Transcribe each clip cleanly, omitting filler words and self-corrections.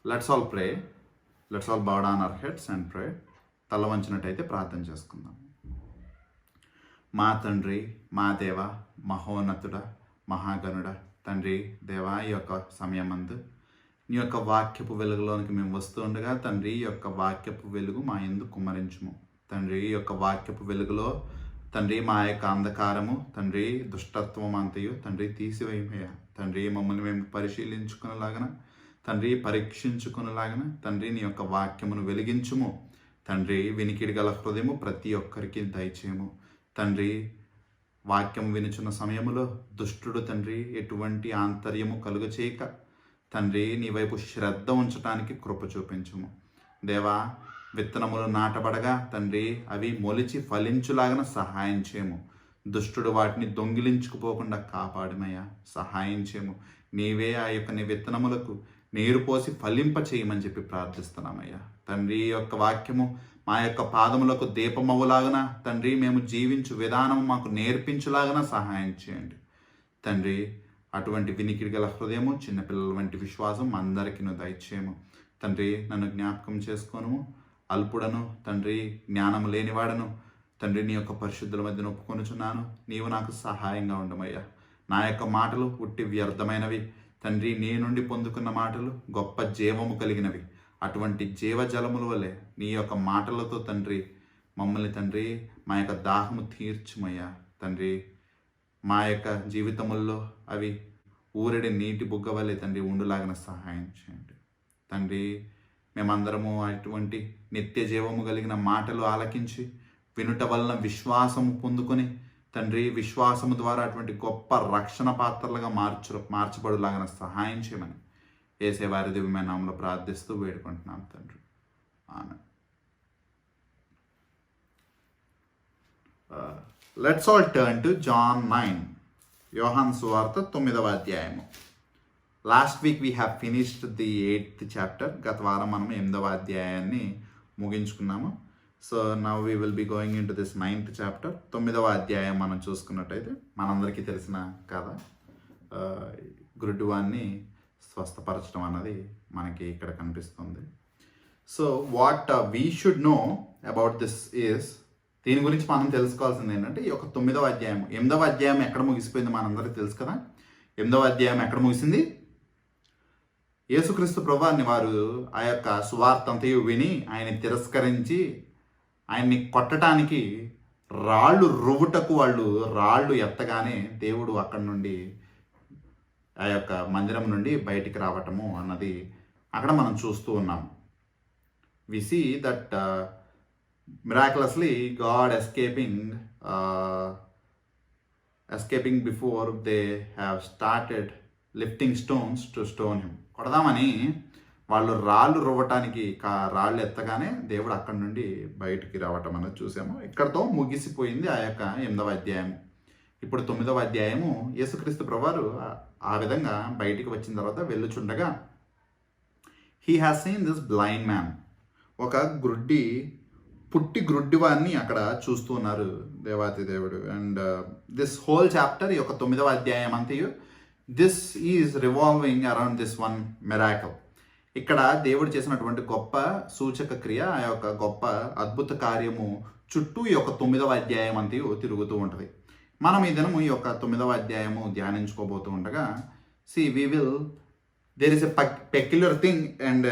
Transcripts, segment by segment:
Let's all pray. Let's all bow down our heads and pray. తల వంచినట్టయితే ప్రార్థన చేసుకుందాం. మా తండ్రి, మా దేవ, మహోన్నతుడ, మహాగణుడ, తండ్రి దేవా, ఈ యొక్క సమయమందు నీ యొక్క వాక్యపు వెలుగులోనికి మేము వస్తూ ఉండగా తండ్రి, ఈ యొక్క వాక్యపు వెలుగు మా యందు కుమ్మరించుము తండ్రి. ఈ యొక్క వాక్యపు వెలుగులో తండ్రి మా యొక్క అంధకారము తండ్రి, దుష్టత్వం అంతయు తండ్రి తీసివేయమయ్యా తండ్రి. మమ్మల్ని మేము పరిశీలించుకునేలాగన తండ్రి, పరీక్షించుకునేలాగన తండ్రి నీ యొక్క వాక్యమును వెలిగించుము తండ్రి. వినికిడి గల హృదయము ప్రతి ఒక్కరికి దయచేయము తండ్రి. వాక్యం వినుచున్న సమయములో దుష్టుడు తండ్రి ఎటువంటి ఆంతర్యము కలుగ చేయక తండ్రి నీ వైపు శ్రద్ధ ఉంచటానికి కృప చూపించుము దేవా. విత్తనములు నాటబడగా తండ్రి అవి మొలిచి ఫలించులాగన సహాయం చేయము. దుష్టుడు వాటిని దొంగిలించుకుపోకుండా కాపాడమయ్యా, సహాయం చేయము. నీవే ఆ యొక్క నీ విత్తనములకు నీరు పోసి ఫలింప చేయమని చెప్పి ప్రార్థిస్తున్నామయ్యా తండ్రి. ఈ యొక్క వాక్యము మా యొక్క పాదములకు దీపమవులాగన తండ్రి, మేము జీవించు విధానం మాకు నేర్పించులాగన సహాయం చేయండి తండ్రి. అటువంటి వినికిడి గల హృదయము, చిన్నపిల్లల వంటి విశ్వాసం అందరికీ దయచేయము తండ్రి. నన్ను జ్ఞాపకం చేసుకోను, అల్పుడను తండ్రి, జ్ఞానం లేనివాడను తండ్రి, నీ యొక్క పరిశుద్ధుల మధ్య ఒప్పుకొనుచున్నాను. నీవు నాకు సహాయంగా ఉండమయ్యా. నా యొక్క మాటలు ఉట్టి వ్యర్థమైనవి తండ్రి, నీ నుండి పొందుకున్న మాటలు గొప్ప జీవము కలిగినవి. అటువంటి జీవజలముల వలె నీ యొక్క మాటలతో తండ్రి మమ్మల్ని తండ్రి మా యొక్క దాహము తీర్చుమయ్యా తండ్రి. మా యొక్క జీవితముల్లో అవి ఊరడి నీటి బుగ్గ వలె తండ్రి ఉండులాగిన సహాయం చేయండి తండ్రి. మేమందరము అటువంటి నిత్య జీవము కలిగిన మాటలు ఆలకించి వినుట వలన విశ్వాసము పొందుకొని తండ్రి, విశ్వాసము ద్వారా అటువంటి గొప్ప రక్షణ పాత్రలుగా మార్చబడులాగిన సహాయం చేయమని యేసే వారి దివ్యమైన నామములో ప్రార్థిస్తూ వేడుకుంటున్నాం తండ్రి. ఆమేన్. Let's all turn to John 9, యోహాను సువార్త 9వ అధ్యాయము. Last week we have finished the 8th chapter. గత వారం మనం 8వ అధ్యాయాన్ని ముగించుకున్నాము. So now we will be going into this 9th chapter. 9వ అధ్యాయం మనం చూసుకున్నట్టయితే మనందరికీ తెలిసిన కథ, గురుడువాన్ని స్వస్థపరచడం అన్నది మనకి ఇక్కడ కనిపిస్తుంది. So what we should know about this is, దీని గురించి మనం తెలుసుకోవాల్సింది ఏంటంటే, ఈ యొక్క 9వ అధ్యాయం, 8వ అధ్యాయం ఎక్కడ ముగిసిపోయింది మనందరికీ తెలుసు కదా. 8వ అధ్యాయం ఎక్కడ ముగిసింది? యేసుక్రీస్తు ప్రభువారిని వారు ఆ యొక్క సువార్త అంతయు విని ఆయన తిరస్కరించి ఆయన్ని కొట్టడానికి రాళ్ళు రువ్వుటకు వాళ్ళు రాళ్ళు ఎత్తగానే దేవుడు అక్కడి నుండి ఆ యొక్క మందిరం నుండి బయటికి రావటము అన్నది అక్కడ మనం చూస్తూ ఉన్నాం. We see that miraculously God escaping before they have started lifting stones to stone him. కొడదామని వాళ్ళు రాళ్ళు రువ్వటానికి రాళ్ళు ఎత్తగానే దేవుడు అక్కడి నుండి బయటికి రావటం అన్నది చూసాము. ఇక్కడతో ముగిసిపోయింది ఆ యొక్క 8వ అధ్యాయము. ఇప్పుడు 9వ అధ్యాయము, యేసుక్రీస్తు ప్రభువారు ఆ విధంగా బయటికి వచ్చిన తర్వాత వెళ్ళుచుండగా he has seen this blind man, ఒక పుట్టి గ్రుడ్డివాన్ని అక్కడ చూస్తూ ఉన్నారు దేవాతి దేవుడు. అండ్ దిస్ హోల్ చాప్టర్, ఈ యొక్క 9వ అధ్యాయం అంతయు, this is revolving around this one miracle. ఇక్కడ దేవుడు చేసినటువంటి గొప్ప సూచక క్రియ, ఆ యొక్క గొప్ప అద్భుత కార్యము చుట్టూ ఈ యొక్క 9వ అధ్యాయం అంతయు తిరుగుతూ ఉంటుంది. మనం ఈ దినము ఈ యొక్క 9వ అధ్యాయము ధ్యానించుకోబోతూ ఉండగా, there is a peculiar thing and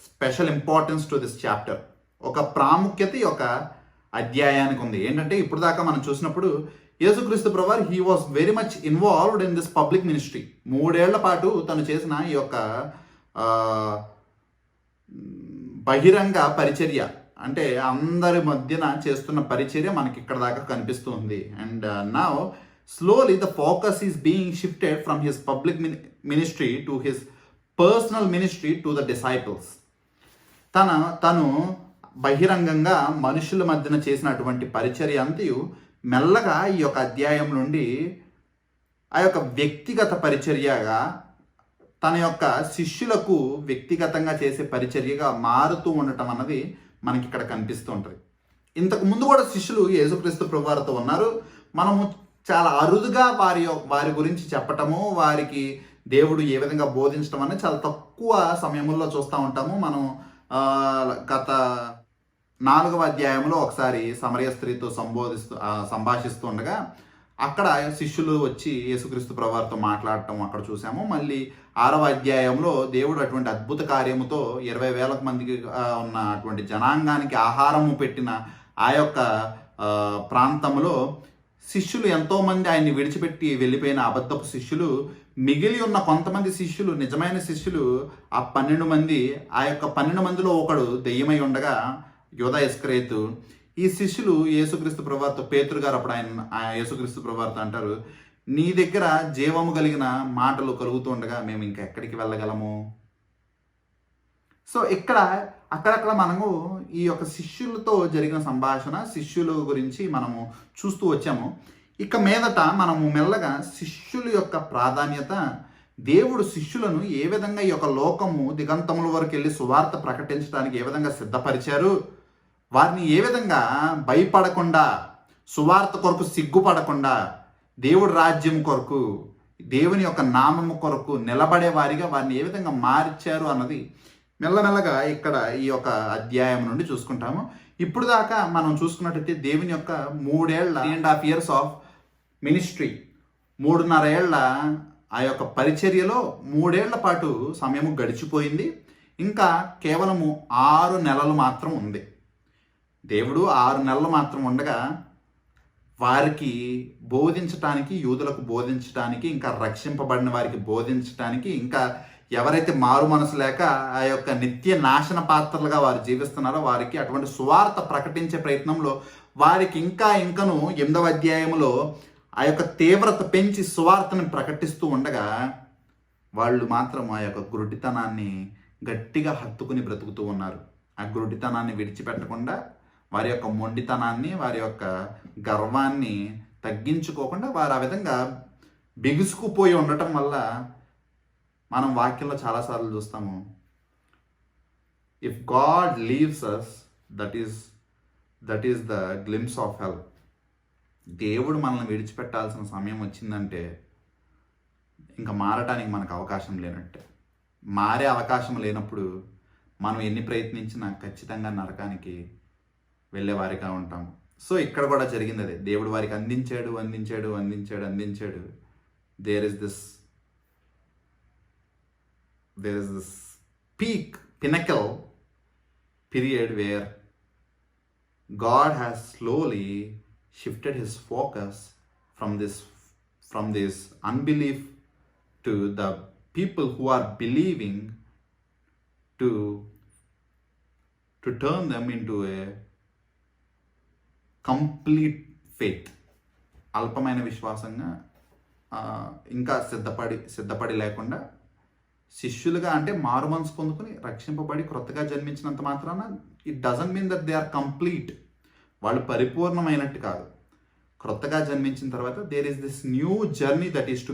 special importance to this chapter. ఒక ప్రాముఖ్యత ఈ యొక్క అధ్యాయానికి ఉంది. ఏంటంటే, ఇప్పుడు దాకా మనం చూసినప్పుడు యేసుక్రీస్తు ప్రభువారు he was very much involved in this public ministry. 3 ఏళ్ల పాటు తను చేసిన ఈ యొక్క బహిరంగ పరిచర్య, అంటే అందరి మధ్యన చేస్తున్న పరిచర్య మనకి ఇక్కడ దాకా కనిపిస్తుంది. And now slowly the focus is being shifted from his public ministry to his personal ministry to the disciples. తను బహిరంగంగా మనుషుల మధ్యన చేసినటువంటి పరిచర్య అంతయు మెల్లగా ఈ యొక్క అధ్యాయం నుండి ఆ యొక్క వ్యక్తిగత పరిచర్యగా, తన యొక్క శిష్యులకు వ్యక్తిగతంగా చేసే పరిచర్యగా మారుతూ ఉండటం అన్నది మనకి ఇక్కడ కనిపిస్తూ ఉంటుంది. ఇంతకు ముందు కూడా శిష్యులు యేసుక్రీస్తు ప్రభువారితో ఉన్నారు. మనము చాలా అరుదుగా వారి గురించి చెప్పటము, వారికి దేవుడు ఏ విధంగా బోధించడం అనేది చాలా తక్కువ సమయంలో చూస్తూ ఉంటాము. మనం గత 4వ అధ్యాయంలో ఒకసారి సమరయ స్త్రీతో సంభాషిస్తూ ఉండగా అక్కడ శిష్యులు వచ్చి యేసుక్రీస్తు ప్రభువారితో మాట్లాడటం అక్కడ చూసాము. మళ్ళీ 6వ అధ్యాయంలో దేవుడు అటువంటి అద్భుత కార్యముతో 20,000 మందికి ఉన్న అటువంటి జనాంగానికి ఆహారము పెట్టిన ఆ యొక్క ప్రాంతంలో శిష్యులు ఎంతోమంది ఆయన్ని విడిచిపెట్టి వెళ్ళిపోయిన అబద్ధపు శిష్యులు, మిగిలి ఉన్న కొంతమంది శిష్యులు, నిజమైన శిష్యులు ఆ 12 మంది, ఆ యొక్క 12 మందిలో ఒకడు దెయ్యమై ఉండగా యోధా ఇస్కరియోతు, ఈ శిష్యులు యేసుక్రీస్తు ప్రభువారితో, పేతురు గారు అప్పుడు యేసుక్రీస్తు ప్రభువారితో అంటారు, నీ దగ్గర జీవము కలిగిన మాటలు కలుగుతూ ఉండగా మేము ఇంకా ఎక్కడికి వెళ్ళగలము? సో ఇక్కడ అక్కడక్కడ మనము ఈ యొక్క శిష్యులతో జరిగిన సంభాషణ, శిష్యుల గురించి మనము చూస్తూ వచ్చాము. ఇక మీదట మనము మెల్లగా శిష్యుల యొక్క ప్రాధాన్యత, దేవుడు శిష్యులను ఏ విధంగా ఈ యొక్క లోకము దిగంతముల వరకు వెళ్ళి సువార్త ప్రకటించడానికి ఏ విధంగా సిద్ధపరిచారు, వారిని ఏ విధంగా భయపడకుండా, సువార్త కొరకు సిగ్గుపడకుండా, దేవుడి రాజ్యం కొరకు, దేవుని యొక్క నామము కొరకు నిలబడే వారిగా వారిని ఏ విధంగా మార్చారు అన్నది మెల్లమెల్లగా ఇక్కడ ఈ యొక్క అధ్యాయం నుండి చూసుకుంటాము. ఇప్పుడు దాకా మనం చూసుకున్నట్టయితే దేవుని యొక్క 3.5 years ఆఫ్ మినిస్ట్రీ, 3.5 ఏళ్ల ఆ యొక్క పరిచర్యలో 3 ఏళ్ల పాటు సమయము గడిచిపోయింది. ఇంకా కేవలము 6 నెలలు మాత్రం ఉంది. దేవుడు 6 నెలలు మాత్రం ఉండగా వారికి బోధించటానికి, యూదులకు బోధించటానికి, ఇంకా రక్షింపబడిన వారికి బోధించటానికి, ఇంకా ఎవరైతే మారు మనసు లేక ఆ యొక్క నిత్య నాశన పాత్రలుగా వారు జీవిస్తున్నారో వారికి అటువంటి సువార్త ప్రకటించే ప్రయత్నంలో వారికి ఇంకను 8వ అధ్యాయంలో ఆ యొక్క తీవ్రత పెంచి సువార్తని ప్రకటిస్తూ ఉండగా వాళ్ళు మాత్రం ఆ యొక్క గురుడితనాన్ని గట్టిగా హత్తుకుని బ్రతుకుతూ ఉన్నారు. ఆ గురుడితనాన్ని విడిచిపెట్టకుండా, వారి యొక్క మొండితనాన్ని, వారి యొక్క గర్వాన్ని తగ్గించుకోకుండా వారు ఆ విధంగా బిగుసుకుపోయి ఉండటం వల్ల మనం వాక్యంలో చాలాసార్లు చూస్తాము, if God leaves us that is the glimpse of hell. దేవుడు మనల్ని విడిచిపెట్టాల్సిన సమయం వచ్చిందంటే ఇంకా మారటానికి మనకు అవకాశం లేనట్టే. మారే అవకాశం లేనప్పుడు మనం ఎన్ని ప్రయత్నించినా ఖచ్చితంగా నరకానికి వెళ్ళేవారిగా ఉంటాము. సో ఇక్కడ కూడా జరిగింది అదే. దేవుడు వారికి అందించాడు. There is this pinnacle period where God has slowly shifted his focus from this unbelief to the people who are believing, to turn them into a complete faith. అల్పమైన విశ్వాసంగా ఇంకా సిద్ధపడి లేకుండా శిష్యులుగా, అంటే మారు మనసు పొందుకుని రక్షింపబడి క్రొత్తగా జన్మించినంత మాత్రాన it doesn't mean that they are complete, వాళ్ళు పరిపూర్ణమైనట్టు కాదు. క్రొత్తగా జన్మించిన తర్వాత there is this new journey that is to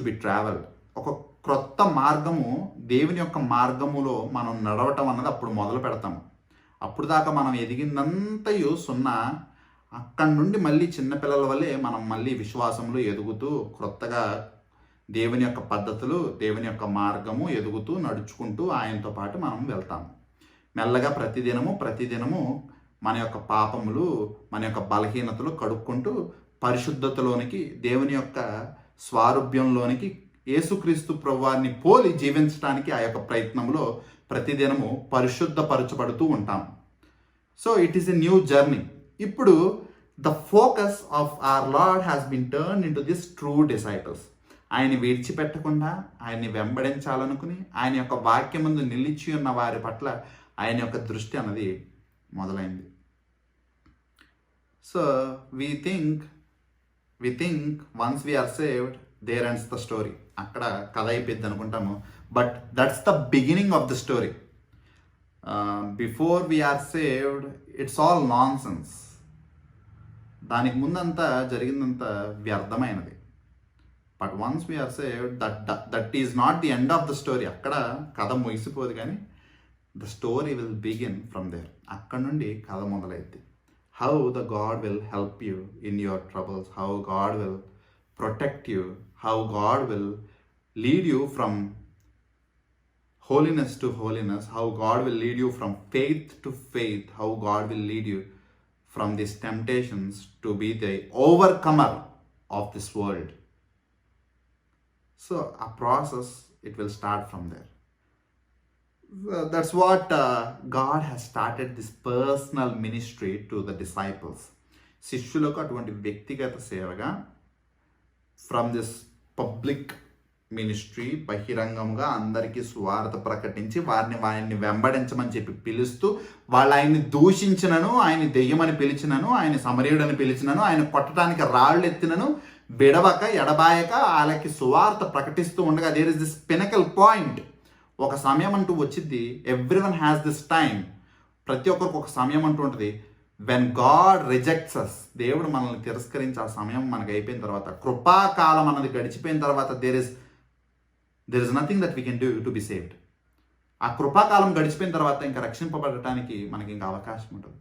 be travelled. ఒక క్రొత్త మార్గము, దేవుని యొక్క మార్గములో మనం నడవటం అన్నది అప్పుడు మొదలు పెడతాము. అప్పుడు దాకా మనం ఎదిగిందంతయు సున్నా. అక్కడి నుండి మళ్ళీ చిన్నపిల్లల వల్లే మనం మళ్ళీ విశ్వాసంలో ఎదుగుతూ, క్రొత్తగా దేవుని యొక్క పద్ధతులు, దేవుని యొక్క మార్గము ఎదుగుతూ నడుచుకుంటూ ఆయనతో పాటు మనం వెళ్తాము. మెల్లగా ప్రతిదినము మన యొక్క పాపములు, మన యొక్క బలహీనతలు కడుక్కుంటూ పరిశుద్ధతలోనికి, దేవుని యొక్క స్వారూప్యంలోనికి, యేసుక్రీస్తు ప్రభువారిని పోలి జీవించడానికి ఆ యొక్క ప్రయత్నంలో ప్రతిదినము పరిశుద్ధపరచబడుతూ ఉంటాం. So it is a new journey. ఇప్పుడు the focus of our Lord has been turn into this true disciples. ఆయన్ని విడిచిపెట్టకుండా, ఆయన్ని వెంబడించాలనుకుని, ఆయన యొక్క వాక్యం ముందు నిలిచి ఉన్న వారి పట్ల ఆయన యొక్క దృష్టి అన్నది మొదలైంది. So we think once we're saved there ends the story. అక్కడ కథ అయిపోద్ది అనుకుంటాము. But that's the beginning of the story. Before we're saved it's all nonsense. దానికి ముందంతా జరిగిందంతా వ్యర్థమైనది. But once we're saved that is not the end of the story. అక్కడ కథ ముగిసిపోదు, కానీ the story will begin from there. అక్కడ నుండి కథ మొదలైద్ది. How the God will help you in your troubles, how God will protect you, how God will lead you from holiness to holiness, how God will lead you from faith to faith, how God will lead you from these temptations to be the overcomer of this world. So a process, it will start from there. That's what God has started this personal ministry to the disciples. శిష్యులకు అటువంటి వ్యక్తిగత సేవగా from this public ministry, బహిరంగంగా అందరికీ సువార్త ప్రకటించి వారిని వెంబడించమని చెప్పి పిలుస్తూ, వాళ్ళు ఆయన్ని దూషించినను, ఆయన దెయ్యమని పిలిచినను, ఆయన సమరీయుడని పిలిచినను, ఆయన కొట్టడానికి రాళ్ళు ఎత్తినను బిడవక ఎడబాయక వాళ్ళకి సువార్త ప్రకటిస్తూ ఉండగా, there is this pinnacle point. ఒక సమయం అంటూ వచ్చింది. Everyone has this time. ప్రతి ఒక్కరికి ఒక సమయం అంటూ ఉంటుంది. వెన్ గాడ్ రిజెక్ట్స్ అస్, దేవుడు మనల్ని తిరస్కరించి ఆ సమయం మనకు అయిపోయిన తర్వాత, కృపాకాలం అన్నది గడిచిపోయిన తర్వాత, there is nothing that we can do to be saved. ఆ కృపాకాలం గడిచిపోయిన తర్వాత ఇంకా రక్షింపబడటానికి మనకి ఇంకా అవకాశం ఉంటుంది.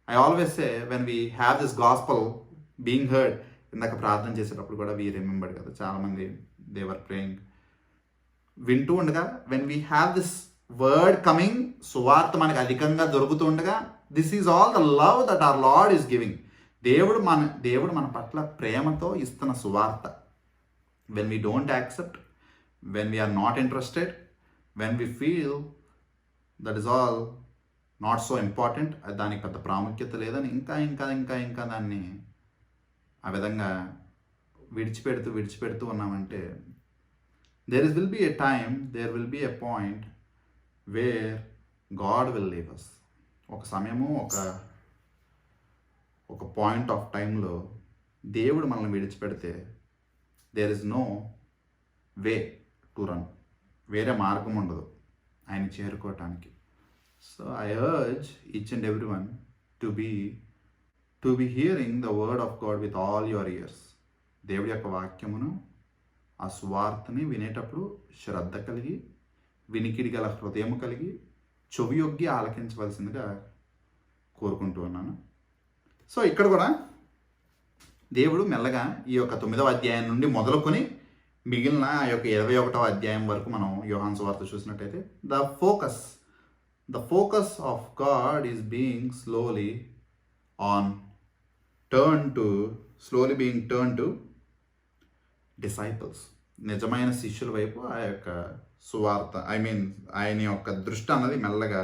I always say, when we have this gospel being heard, ఇందాక ప్రార్థన చేసేటప్పుడు కూడా వీ రిమెంబర్డ్ కదా, చాలామంది దేవర్ ప్రేయింగ్, వింటూ ఉండగా, when we have this word coming, సువార్త మనకు అధికంగా దొరుకుతూ ఉండగా, this is all the love that our Lord is giving. దేవుడు మన పట్ల ప్రేమతో ఇస్తున్న సువార్త. When we don't accept, when we're not interested, when we feel that is all not so important, దానికి పెద్ద ప్రాముఖ్యత లేదని ఇంకా ఇంకా ఇంకా ఇంకా దాన్ని ఆ విధంగా విడిచిపెడుతూ ఉన్నామంటే, there will be a time, there will be a point where God will leave us. ఒక సమయము, ఒక పాయింట్ ఆఫ్ టైంలో దేవుడు మనల్ని విడిచిపెడితే, there is no way to run. వేరే మార్గం ఉండదు ఆయన చేరుకోవటానికి. So I urge each and every one to be hearing the word of God with all your ears. దేవుడి యొక్క వాక్యమును, ఆ సువార్తని వినేటప్పుడు శ్రద్ధ కలిగి, వినికిడి గల హృదయం కలిగి, చెవియొగ్గి ఆలకించవలసిందిగా కోరుకుంటూ ఉన్నాను. సో ఇక్కడ కూడా దేవుడు మెల్లగా ఈ యొక్క 9వ అధ్యాయం నుండి మొదలుకొని మిగిలిన ఆ యొక్క 21వ అధ్యాయం వరకు మనం యోహాను సువార్త చూసినట్టయితే, the focus of God is being slowly being turn to disciples. నిజమైన శిష్యుల వైపు ఆ యొక్క సువార్త, ఆయన యొక్క దృష్టి అన్నది మెల్లగా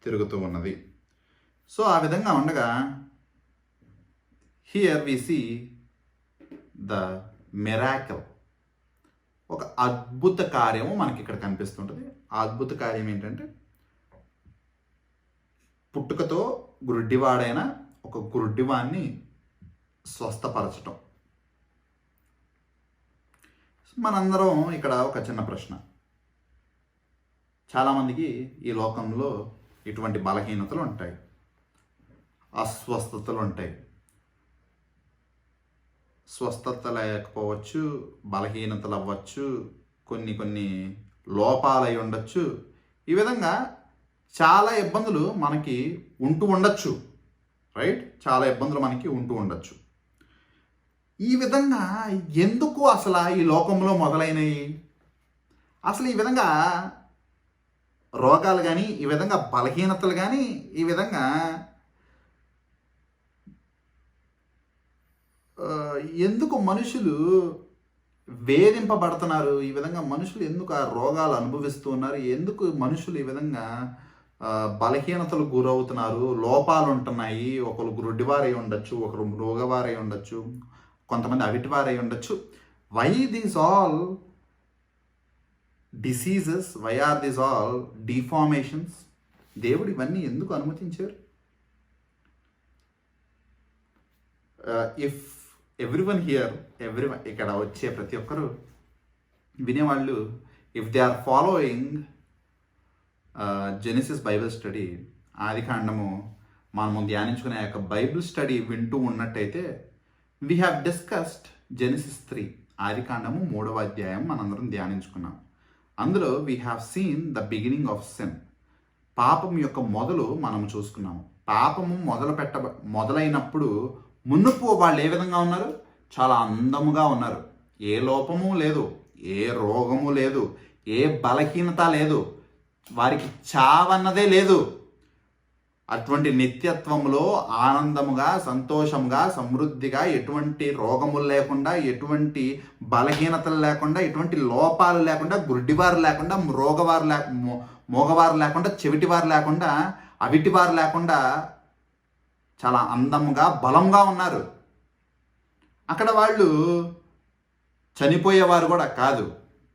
తిరుగుతూ ఉన్నది. సో ఆ విధంగా ఉండగా, here we see the miracle, ఒక అద్భుత కార్యము మనకి ఇక్కడ కనిపిస్తుంటుంది. ఆ అద్భుత కార్యం ఏంటంటే, పుట్టుకతో గుడ్డివాడైన ఒక గుడ్డివాన్ని స్వస్థపరచటం. మనందరం ఇక్కడ ఒక చిన్న ప్రశ్న. చాలామందికి ఈ లోకంలో ఇటువంటి బలహీనతలు ఉంటాయి, అస్వస్థతలు ఉంటాయి. స్వస్థత లేకపోవచ్చు, బలహీనతలు అవ్వచ్చు, కొన్ని లోపాలు అయి ఉండొచ్చు. ఈ విధంగా చాలా ఇబ్బందులు మనకి ఉంటూ ఉండొచ్చు, రైట్? చాలా ఇబ్బందులు మనకి ఉంటూ ఉండొచ్చు. ఈ విధంగా ఎందుకు అసలు ఈ లోకంలో మొదలైనవి? అసలు ఈ విధంగా రోగాలు కానీ, ఈ విధంగా బలహీనతలు కానీ, ఈ విధంగా ఎందుకు మనుషులు వేధింపబడుతున్నారు? ఈ విధంగా మనుషులు ఎందుకు ఆ రోగాలు అనుభవిస్తూ ఉన్నారు? ఎందుకు మనుషులు ఈ విధంగా బలహీనతలు గురవుతున్నారు? లోపాలు ఉంటున్నాయి. ఒకరు గుడ్డివారై ఉండొచ్చు, ఒకరు రోగవారై ఉండొచ్చు, కొంతమంది అవిటివారై ఉండొచ్చు. Why these all diseases, why are these all deformations? దేవుడు ఇవన్నీ ఎందుకు అనుమతించారు? ఇఫ్ ఎవ్రీవన్ హియర్, ఇక్కడ వచ్చే ప్రతి ఒక్కరు వినేవాళ్ళు, if they are following Genesis Bible study, ఆదికాండము మనము ధ్యానించుకునే యొక్క బైబిల్ స్టడీ వింటూ ఉన్నట్టయితే, వీ హ్యావ్ డిస్కస్డ్ జెనిసిస్ 3, ఆదికాండము 3వ అధ్యాయం మనందరం ధ్యానించుకున్నాం. అందులో we have seen the beginning of sin, పాపం యొక్క మొదలు మనం చూసుకున్నాము. పాపము మొదలైనప్పుడు మునుపు వాళ్ళు ఏ విధంగా ఉన్నారు? చాలా అందముగా ఉన్నారు. ఏ లోపము లేదు, ఏ రోగము లేదు, ఏ బలహీనత లేదు, వారికి చావన్నదే లేదు. అటువంటి నిత్యత్వంలో ఆనందముగా, సంతోషంగా, సమృద్ధిగా, ఎటువంటి రోగములు లేకుండా, ఎటువంటి బలహీనతలు లేకుండా, ఎటువంటి లోపాలు లేకుండా, గుడ్డివారు లేకుండా, మోగవారు లేకుండా, చెవిటివారు లేకుండా, అవిటివారు లేకుండా చాలా అందముగా, బలంగా ఉన్నారు. అక్కడ వాళ్ళు చనిపోయేవారు కూడా కాదు,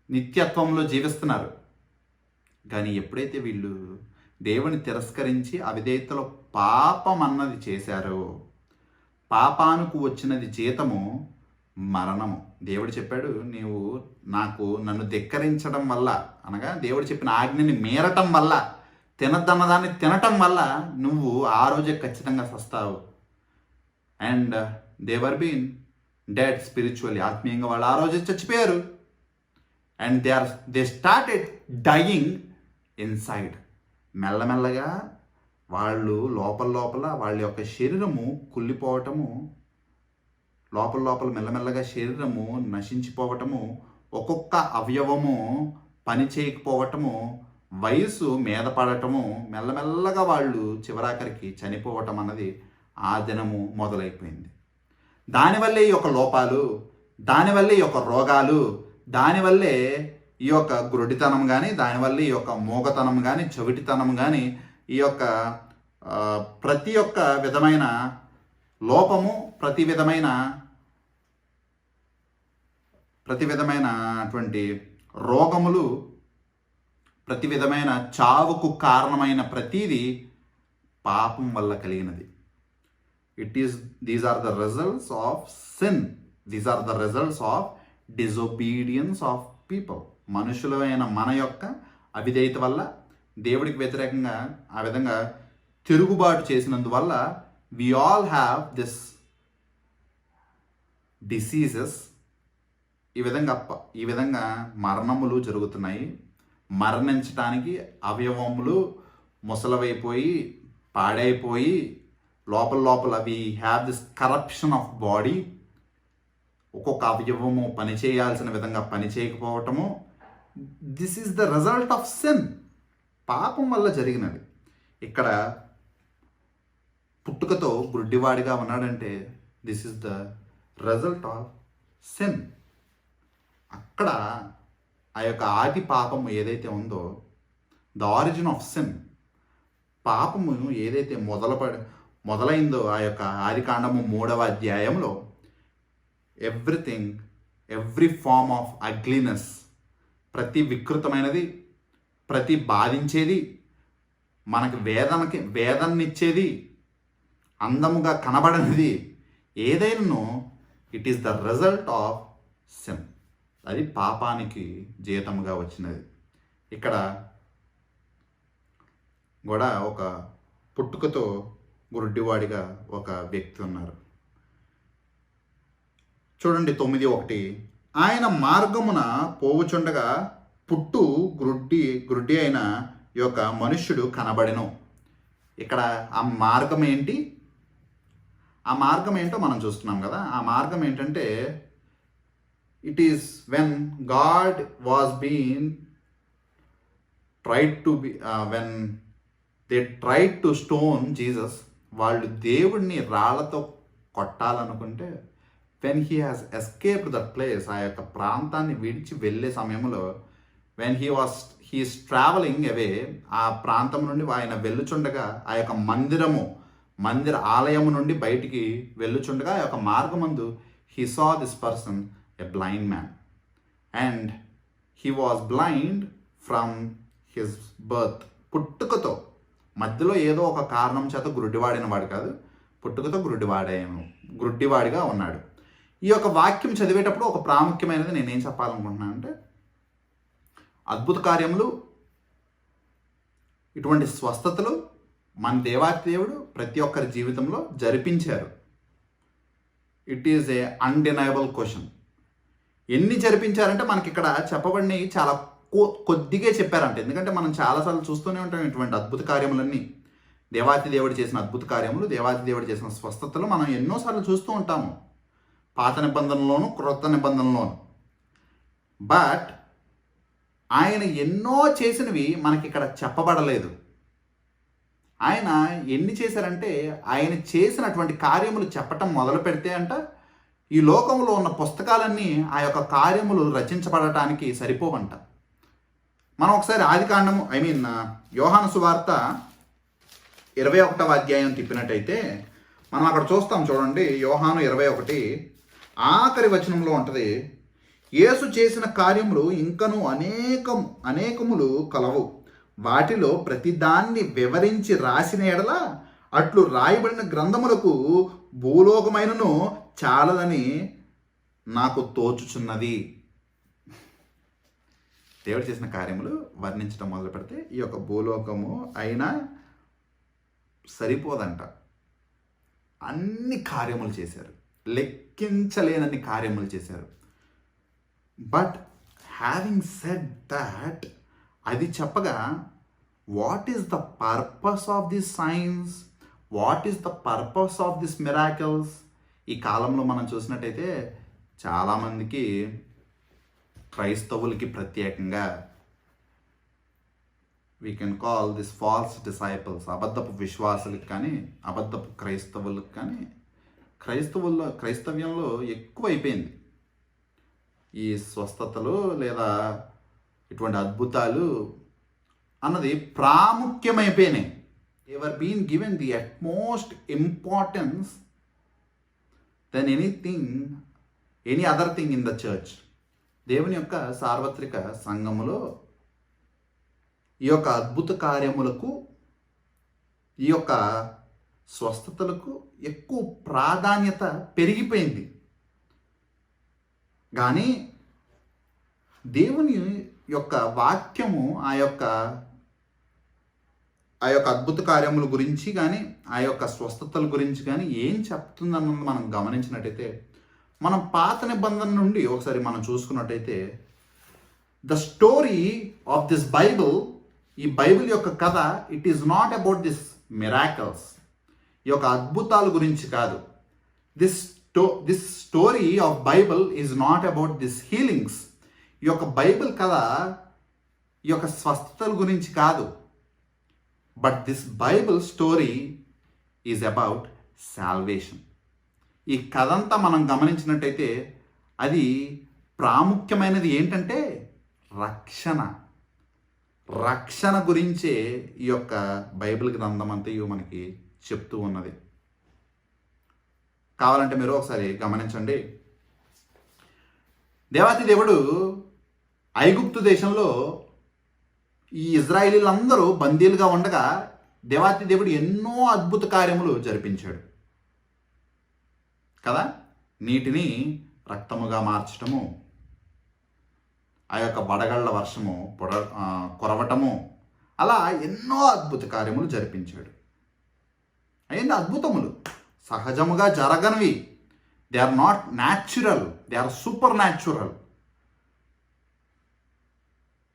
నిత్యత్వంలో జీవిస్తున్నారు. కానీ ఎప్పుడైతే వీళ్ళు దేవుని తిరస్కరించి అవిధేయతలో పాపం అన్నది చేశారో, పాపానికి వచ్చినది జీతము మరణము. దేవుడు చెప్పాడు, నీవు నన్ను ధిక్కరించడం వల్ల, అనగా దేవుడు చెప్పిన ఆజ్ఞని మీరటం వల్ల, తినద్దన్నదాన్ని తినటం వల్ల నువ్వు ఆ రోజే ఖచ్చితంగా సస్తావు. And they were been dead spiritually, ఆత్మీయంగా వాళ్ళు ఆ రోజే చచ్చిపోయారు. And they started dying inside. మెల్లమెల్లగా వాళ్ళు లోపల వాళ్ళ యొక్క శరీరము కుళ్ళిపోవటము, లోపల మెల్లమెల్లగా శరీరము నశించిపోవటము, ఒక్కొక్క అవయవము పని చేయకపోవటము, వయసు మీద పడటము, మెల్లమెల్లగా వాళ్ళు చివరాఖరికి చనిపోవటం అన్నది ఆ దినము మొదలైపోయింది. దానివల్లే ఈ యొక్క లోపాలు, దానివల్లే ఈ యొక్క రోగాలు, దానివల్లే ఈ యొక్క గురుడితనం కానీ, దానివల్ల ఈ యొక్క మూగతనం కానీ, చెవిటితనం కానీ, ఈ యొక్క ప్రతి ఒక్క విధమైన లోపము, ప్రతి విధమైనటువంటి రోగములు, ప్రతి విధమైన చావుకు కారణమైన ప్రతీది పాపం వల్ల కలిగినది. These are the results of sin. These are the results of disobedience of people. మనుషులైన మన యొక్క అవిధేయత వల్ల, దేవుడికి వ్యతిరేకంగా ఆ విధంగా తిరుగుబాటు చేసినందువల్ల we all have this diseases. ఈ విధంగా మరణములు జరుగుతున్నాయి. మరణించడానికి అవయవములు ముసలవైపోయి, పాడైపోయి, లోపల we have this corruption of body. ఒక్కొక్క అవయవము పనిచేయాల్సిన విధంగా పని చేయకపోవటము. This is the result of sin. పాపం వల్ల జరిగినది. ఇక్కడ పుట్టుకతో గుడ్డివాడిగా ఉన్నాడంటే this is the result of sin. అక్కడ ఆ యొక్క ఆది పాపము ఏదైతే ఉందో, ద ఆరిజిన్ ఆఫ్ సిన్, పాపము ఏదైతే మొదలైందో ఆ యొక్క ఆదికాండము 3వ అధ్యాయంలో, ఎవ్రీ ఫార్మ్ ఆఫ్ అగ్లీనెస్, ప్రతి వికృతమైనది, ప్రతి బాధించేది, మనకి వేదననిచ్చేది, అందముగా కనబడనిది ఏదైనా it is the result of sin. అది పాపానికి జీతముగా వచ్చినది. ఇక్కడ కూడా ఒక పుట్టుకతో గుడ్డివాడిగా ఒక వ్యక్తి ఉన్నారు. చూడండి 9:1. ఆయన మార్గమున పోవుచుండగా గ్రుడ్డి అయిన ఈ యొక్క మనుష్యుడు కనబడెను. ఇక్కడ ఆ మార్గం ఏంటి? ఆ మార్గం ఏంటో మనం చూస్తున్నాం కదా. ఆ మార్గం ఏంటంటే, it is when God was been when they tried to stone Jesus. వాళ్ళు దేవుడిని రాళ్లతో కొట్టాలనుకుంటే, when he has escaped that place, ఆ యొక్క ప్రాంతాన్ని విడిచి వెళ్ళే సమయంలో, వెన్ హీస్ ట్రావెలింగ్ అవే, ఆ ప్రాంతం నుండి ఆయన వెళ్ళుచుండగా, ఆ యొక్క మందిర ఆలయము నుండి బయటికి వెళ్ళుచుండగా, ఆ యొక్క మార్గమందు he saw this person a blind man, and he was blind from his birth. పుట్టుకతో, మధ్యలో ఏదో ఒక కారణం చేత గుడ్డివాడిన వాడు కాదు, పుట్టుకతో గుడ్డివాడిగా ఉన్నాడు. ఈ యొక్క వాక్యం చదివేటప్పుడు ఒక ప్రాముఖ్యమైనది నేనేం చెప్పాలనుకుంటున్నాను అంటే, అద్భుత కార్యములు, ఇటువంటి స్వస్థతలు మన దేవాతి దేవుడు ప్రతి ఒక్కరి జీవితంలో జరిపించారు. It is a undeniable question. ఎన్ని జరిపించారంటే మనకి ఇక్కడ చెప్పబడినవి చాలా కొద్దిగా చెప్పారంట. ఎందుకంటే మనం చాలాసార్లు చూస్తూనే ఉంటాం ఇటువంటి అద్భుత కార్యములన్నీ. దేవాతి దేవుడు చేసిన అద్భుత కార్యములు, దేవాతి దేవుడు చేసిన స్వస్థతలు మనం ఎన్నోసార్లు చూస్తూ ఉంటాము, పాత నిబంధనలోను క్రొత్త నిబంధనలోను. బట్ ఆయన ఎన్నో చేసినవి మనకి ఇక్కడ చెప్పబడలేదు. ఆయన ఎన్ని చేశారంటే, ఆయన చేసినటువంటి కార్యములు చెప్పటం మొదలు పెడితే అంట, ఈ లోకంలో ఉన్న పుస్తకాలన్నీ ఆ యొక్క కార్యములు రచించబడటానికి సరిపోవంట. మనం ఒకసారి ఆదికాండము యోహాను సువార్త 21వ అధ్యాయం తిప్పినట్టయితే మనం అక్కడ చూస్తాం చూడండి. యోహాను 21 ఆఖరి వచనంలో ఉంటుంది, యేసు చేసిన కార్యములు ఇంకను అనేకములు కలవు, వాటిలో ప్రతిదాన్ని వివరించి రాసిన ఎడల అట్లు రాయబడిన గ్రంథములకు భూలోకమైనను చాలదని నాకు తోచుచున్నది. దేవుడు చేసిన కార్యములు వర్ణించడం మొదలు పెడితే ఈ యొక్క భూలోకము అయినా సరిపోదంట. అన్ని కార్యములు చేశారు, లెక్కించలేనన్ని కార్యములు చేశారు. బట్ హ్యావింగ్ సెడ్ దట్, అది చెప్పగా what is the purpose of this science, what is the purpose of this miracles? ఈ కాలంలో మనం చూసినట్టయితే చాలామందికి, క్రైస్తవులకి ప్రత్యేకంగా, we can call this falls disciples, అబద్ధపు విశ్వాసులకు కానీ అబద్ధపు క్రైస్తవులకు కానీ, క్రైస్తవ్యంలో ఎక్కువ అయిపోయింది ఈ స్వస్థతలు లేదా ఇటువంటి అద్భుతాలు అన్నది ప్రాముఖ్యమైపోయినాయి. They were been given the utmost importance than any other thing in the church. దేవుని యొక్క సార్వత్రిక సంఘములో ఈ యొక్క అద్భుత కార్యములకు, ఈ యొక్క స్వస్థతలకు ఎక్కువ ప్రాధాన్యత పెరిగిపోయింది. కానీ దేవుని యొక్క వాక్యము ఆ యొక్క అద్భుత కార్యముల గురించి కానీ ఆ యొక్క స్వస్థతల గురించి కానీ ఏం చెప్తుందన్నది మనం గమనించినట్టయితే, మనం పాత నిబంధన నుండి ఒకసారి మనం చూసుకున్నట్టయితే, the story of this Bible, ఈ బైబిల్ యొక్క కథ, it is not about this miracles, ఈ యొక్క అద్భుతాల గురించి కాదు. This story of Bible is not about this healings. ఈ యొక్క బైబిల్ కథ ఈ యొక్క స్వస్థతల గురించి కాదు. But this Bible story is about salvation. ఈ కథ అంతా మనం గమనించినట్టయితే అది ప్రాముఖ్యమైనది ఏంటంటే రక్షణ గురించే ఈ యొక్క బైబిల్ గ్రంథం అంతా మనకి చెప్తూ ఉన్నది. కావాలంటే మీరు ఒకసారి గమనించండి. దేవాతి దేవుడు ఐగుప్తు దేశంలో ఈ ఇజ్రాయేలీలందరూ బందీలుగా ఉండగా దేవాతి దేవుడు ఎన్నో అద్భుత కార్యములు జరిపించాడు కదా. నీటిని రక్తముగా మార్చటము, ఆ యొక్క బడగళ్ళ వర్షము కురవటము, అలా ఎన్నో అద్భుత కార్యములు జరిపించాడు. అయింది అద్భుతములు సహజముగా జరగనివి. They are not natural, they are supernatural.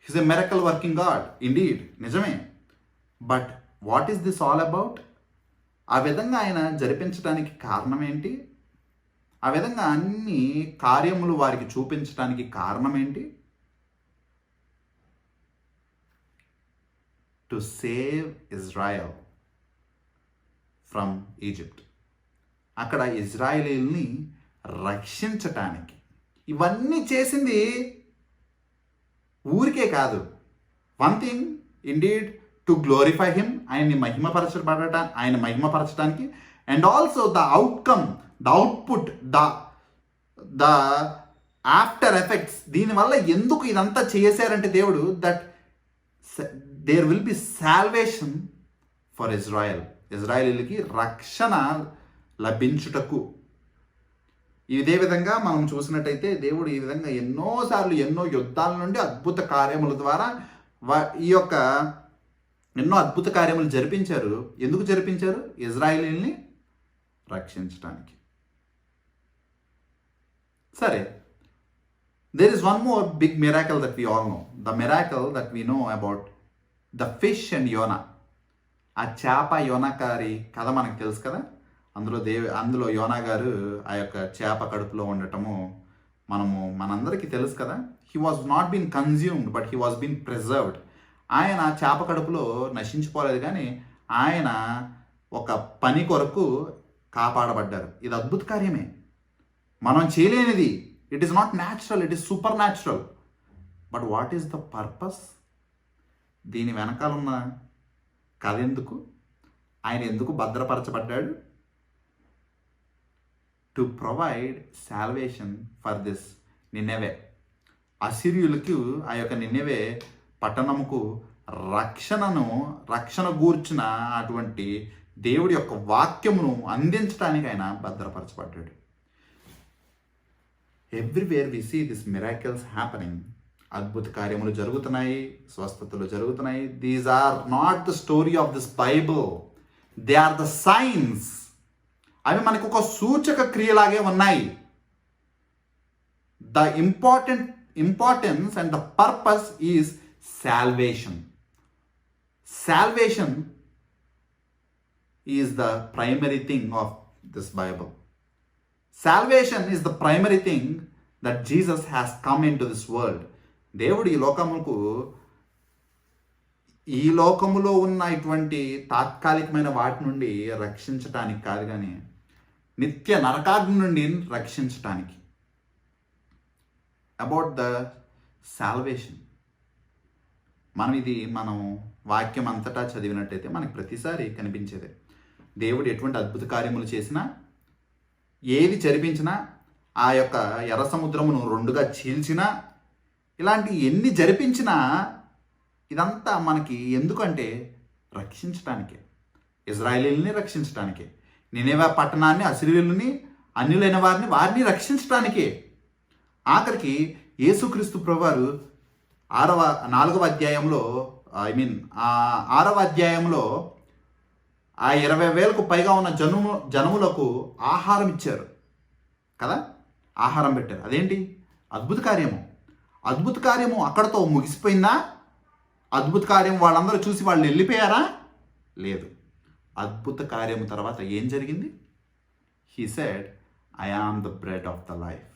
He's a miracle working God indeed, నిజమే. But what is this all about? ఆ విధంగా ఆయన జరిపించడానికి కారణం ఏంటి? ఆ విధంగా అన్ని కార్యములు వారికి చూపించడానికి కారణం ఏంటి? To save Israel from Egypt. అక్కడ ఇజ్రాయేలీల్ని రక్షించటానికి ఇవన్నీ చేసింది ఊరికే కాదు. One thing indeed to glorify him, ఆయన మహిమపరచడానికి, and also the outcome, the output, the after effects. దీనివల్ల ఎందుకు ఇదంతా చేశారంటే దేవుడు, that there will be salvation for ఇజ్రాయేలీలకి రక్షణ లభించుటకు. ఇదే విధంగా మనం చూసినట్టయితే దేవుడు ఈ విధంగా ఎన్నోసార్లు ఎన్నో యుద్ధాల నుండి అద్భుత కార్యముల ద్వారా ఈ యొక్క ఎన్నో అద్భుత కార్యములు జరిపించారు. ఎందుకు జరిపించారు? ఇజ్రాయేలీల్ని రక్షించడానికి. సరే, there is one more big miracle that we all know. The miracle that we know about the fish and Yona. ఆ చేప యోనాకారి కథ మనకు తెలుసు కదా. అందులో యోనా గారు ఆ యొక్క చేప కడుపులో ఉండటము మనందరికీ తెలుసు కదా, he was not been consumed but he was been preserved. ఆయన చేప కడుపులో నశించిపోలేదు, కానీ ఆయన ఒక పని కొరకు కాపాడబడ్డారు. ఇది అద్భుత కార్యమే, మనం చేయలేనిది. It is not natural, it is supernatural. But what is the purpose? దీని వెనకాల ఉన్న కథ ఎందుకు? ఆయన ఎందుకు భద్రపరచబడ్డాడు? To provide salvation for this Nineveh. అసిరియులకు ఆ యొక్క నినెవే పట్టణముకు రక్షణ గూర్చిన అటువంటి దేవుడి యొక్క వాక్యమును అందించడానికి ఆయన భద్రపరచబడ్డాడు. Everywhere we see this miracles happening. అద్భుత కార్యములు జరుగుతున్నాయి, స్వస్థతలు జరుగుతున్నాయి. These are not the story of this Bible, they are the signs. అవి మనకు ఒక సూచక క్రియలాగే ఉన్నాయి. The importance and the purpose is salvation. Salvation is the primary thing of this Bible. Salvation is the primary thing that Jesus has come into this world. దేవుడు ఈ లోకములో ఉన్న ఇటువంటి తాత్కాలికమైన వాటి నుండి రక్షించటానికి కాదు, కానీ నిత్య నరకాగ్ని నుండి రక్షించటానికి. About the salvation. మనం వాక్యం అంతటా చదివినట్టయితే మనకి ప్రతిసారి కనిపించేదే. దేవుడు ఎటువంటి అద్భుత కార్యములు చేసినా, ఏది జరిపించినా, ఆ యొక్క ఎర్ర సముద్రమును రెండుగా చీల్చినా, ఇలాంటి ఎన్ని జరిపించినా ఇదంతా మనకి ఎందుకంటే రక్షించటానికే, ఇజ్రాయేలీని రక్షించటానికే, నినెవే పట్టణాన్ని, అసిరియులని, అన్యులైన వారిని రక్షించటానికే. ఆఖరికి యేసుక్రీస్తు ప్రభువారు 4వ అధ్యాయంలో 6వ అధ్యాయంలో ఆ 20,000కు పైగా ఉన్న జనములకు ఆహారం ఇచ్చారు కదా, ఆహారం పెట్టారు. అదేంటి? అద్భుత కార్యము అక్కడతో ముగిసిపోయిందా? అద్భుత కార్యం వాళ్ళందరూ చూసి వాళ్ళు వెళ్ళిపోయారా? లేదు. అద్భుత కార్యము తర్వాత ఏం జరిగింది? He said, I am the bread of the life.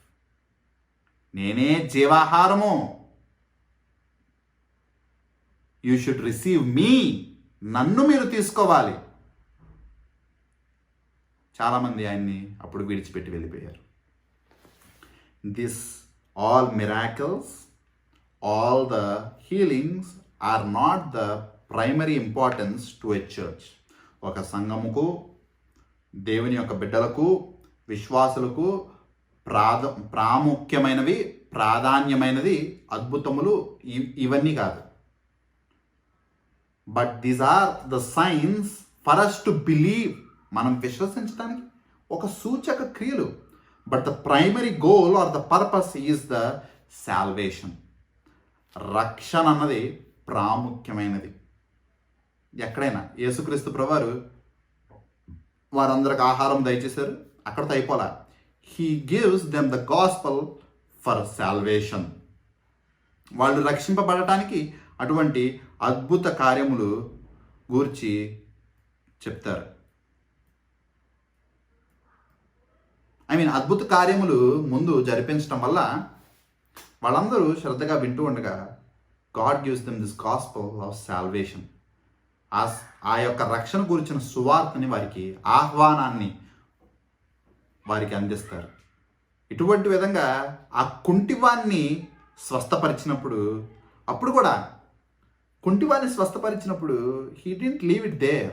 నేనే జీవాహారము. You should receive me. నన్ను మీరు తీసుకోవాలి. చాలామంది ఆయన్ని అప్పుడు విడిచిపెట్టి వెళ్ళిపోయారు. This all miracles, all the healings are not the primary importance to a church. ఒక సంఘముకు, దేవుని యొక్క బిడ్డలకు, విశ్వాసులకు ప్రాముఖ్యమైనవి, ప్రాధాన్యమైనది అద్భుతములు ఇవన్నీ కాదు. But these are the signs for us to believe. మనం విశ్వసించడానికి ఒక సూచక క్రియలు. But the primary goal or the purpose is the salvation. రక్షణ అన్నది ప్రాముఖ్యమైనది. ఎక్కడైనా యేసుక్రీస్తు ప్రభువారు వారందరికి ఆహారం దయచేశారు, అక్కడితో అయిపోలా. He gives them the gospel for salvation. వాళ్ళు రక్షింపబడటానికి అటువంటి అద్భుత కార్యములు గూర్చి చెప్తారు. అద్భుత కార్యములు ముందు జరిపించడం వల్ల వాళ్ళందరూ శ్రద్ధగా వింటూ ఉండగా God gives them this gospel of salvation. ఆ యొక్క రక్షణ గురించిన సువార్తని, వారికి ఆహ్వానాన్ని వారికి అందిస్తారు. ఇటువంటి విధంగా ఆ కుంటివాన్ని స్వస్థపరిచినప్పుడు, అప్పుడు కూడా కుంటివాన్ని స్వస్థపరిచినప్పుడు he didn't leave it there.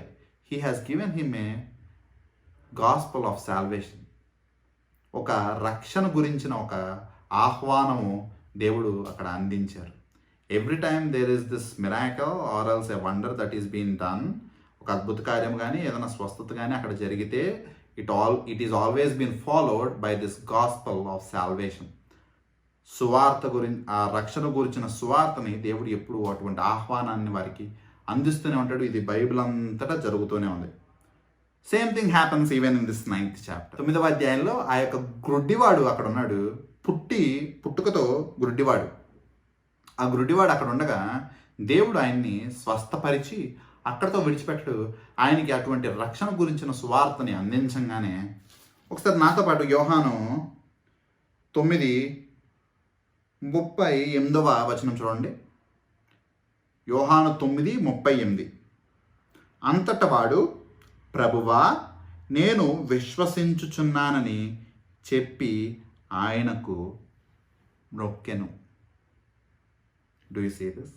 He has given him a gospel of salvation. ఒక రక్షణ గురించిన ఒక ఆహ్వానము దేవుడు అక్కడ అందించారు. Every time there is this miracle or else a wonder that is been done. ఒక అద్భుత కార్యం కానీ ఏదైనా స్వస్థత కానీ అక్కడ జరిగితే it is always been followed by this gospel of salvation. సువార్త ఆ రక్షణ గురించిన సువార్తని దేవుడు ఎప్పుడు అటువంటి ఆహ్వానాన్ని వారికి అందిస్తూనే ఉంటాడు. ఇది బైబిల్ అంతటా జరుగుతూనే ఉంది. Same thing happens even in this 9th chapter. 9వ అధ్యాయంలో ఆ యొక్క గుడ్డివాడు అక్కడ ఉన్నాడు. పుట్టుకతో గుడ్డివాడు. ఆ గుడ్డివాడు అక్కడ ఉండగా దేవుడు ఆయన్ని స్వస్థపరిచి అక్కడతో విడిచిపెట్టడు. ఆయనకి అటువంటి రక్షణ గురించిన సువార్తని అందించగానే, ఒకసారి నాతో పాటు యోహాను 9 38వ వచనం చూడండి. యోహాను 9:38. అంతట వాడు, ప్రభువా, నేను విశ్వసించుచున్నానని చెప్పి ఆయనకు మొక్కెను. Do you see this?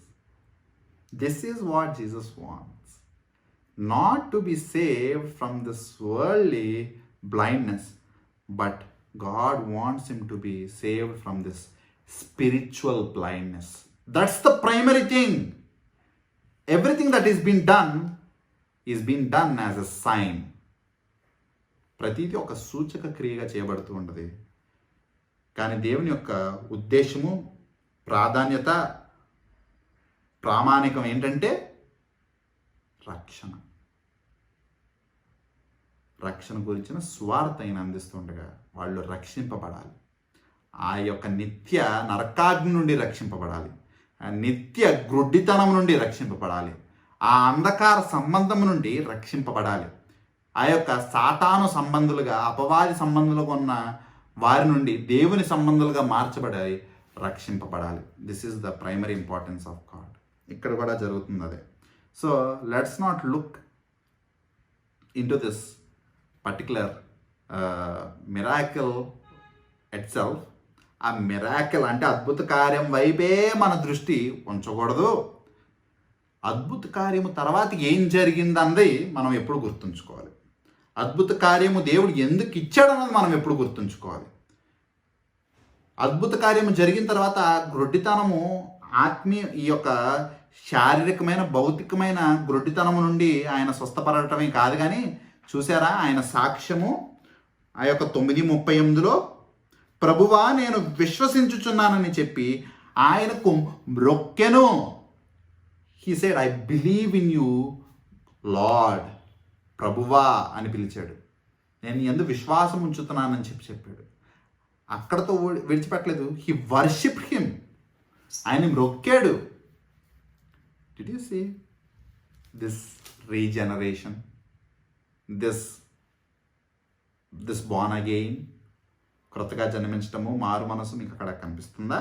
This is what Jesus wants. Not to be saved from this worldly blindness, but God wants him to be saved from this spiritual blindness. That's the primary thing. Everything that is being done as a sign. ప్రతిదీ ఒక సూచక క్రియగా చేయబడుతూ ఉంటుంది. కానీ దేవుని యొక్క ఉద్దేశము, ప్రాధాన్యత, ప్రామాణికం ఏంటంటే రక్షణ గురించిన సువార్త ఆయన అందిస్తుండగా వాళ్ళు రక్షింపబడాలి. ఆ యొక్క నిత్య నరకాగ్ని నుండి రక్షింపబడాలి. ఆ నిత్య గ్రుడ్డితనం నుండి రక్షింపబడాలి. ఆ అంధకార సంబంధం నుండి రక్షింపబడాలి. ఆ యొక్క సాతాను సంబంధులుగా, అపవాది సంబంధులుగా ఉన్న వారి నుండి దేవుని సంబంధులుగా మార్చబడాలి, రక్షింపబడాలి. This is the primary importance of God. ఇక్కడ కూడా జరుగుతుంది అదే. So let's not look into this particular miracle itself. ఆ మిరాకిల్ అంటే అద్భుత కార్యం వైపే మన దృష్టి ఉంచకూడదు. అద్భుత కార్యము తర్వాత ఏం జరిగిందన్నది మనం ఎప్పుడు గుర్తుంచుకోవాలి. అద్భుత కార్యము దేవుడు ఎందుకు ఇచ్చాడన్నది మనం ఎప్పుడు గుర్తుంచుకోవాలి. అద్భుత కార్యము జరిగిన తర్వాత గ్రొడ్డితనము ఈ యొక్క శారీరకమైన, భౌతికమైన గ్రొడ్డితనము నుండి ఆయన స్వస్థపడటమే కాదు, కానీ చూసారా ఆయన సాక్ష్యము ఆ యొక్క 9:38లో, ప్రభువా నేను విశ్వసించుచున్నానని చెప్పి ఆయనకు మ్రొక్కెను. He said, I believe in you Lord. ప్రభువా అని పిలిచాడు. నేను యందు విశ్వాసం ఉంచుతున్నానని చెప్పాడు. అక్కడతో విడిచిపెట్టలేదు. He worship him. ఆయన మ్రొక్కాడు. Did you see this regeneration, this born again, క్రొత్తగా జన్మించటము, మారు మనసు మీకు అక్కడ కనిపిస్తుందా?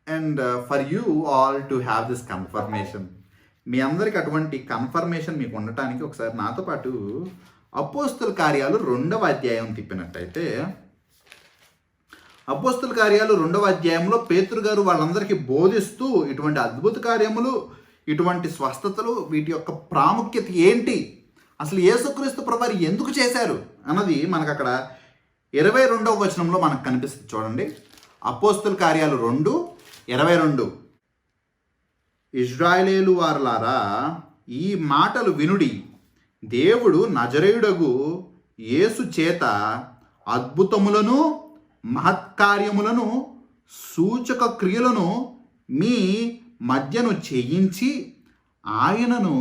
And for you all to have this confirmation, మీ అందరికి అటువంటి కన్ఫర్మేషన్ మీకు ఉండటానికి ఒకసారి నాతో పాటు అపోస్తుల కార్యాలు 2వ అధ్యాయం తిప్పినట్టయితే, అపోస్తుల కార్యాలు 2వ అధ్యాయంలో పేతురు గారు వాళ్ళందరికీ బోధిస్తూ ఇటువంటి అద్భుత కార్యములు, ఇటువంటి స్వస్థతలు, వీటి యొక్క ప్రాముఖ్యత ఏంటి, అసలు యేసుక్రీస్తు ప్రభువారు ఎందుకు చేశారు అన్నది మనకు అక్కడ 22వ వచనంలో మనకు కనిపిస్తుంది. చూడండి, అపోస్తుల కార్యాలు 2:22. ఇశ్రాయేలు వారలారా, ఈ మాటలు వినుడి. దేవుడు నజరేయుడగు యేసు చేత అద్భుతములను, మహత్కార్యములను, సూచక క్రియలను మీ మధ్యను చేయించి ఆయనను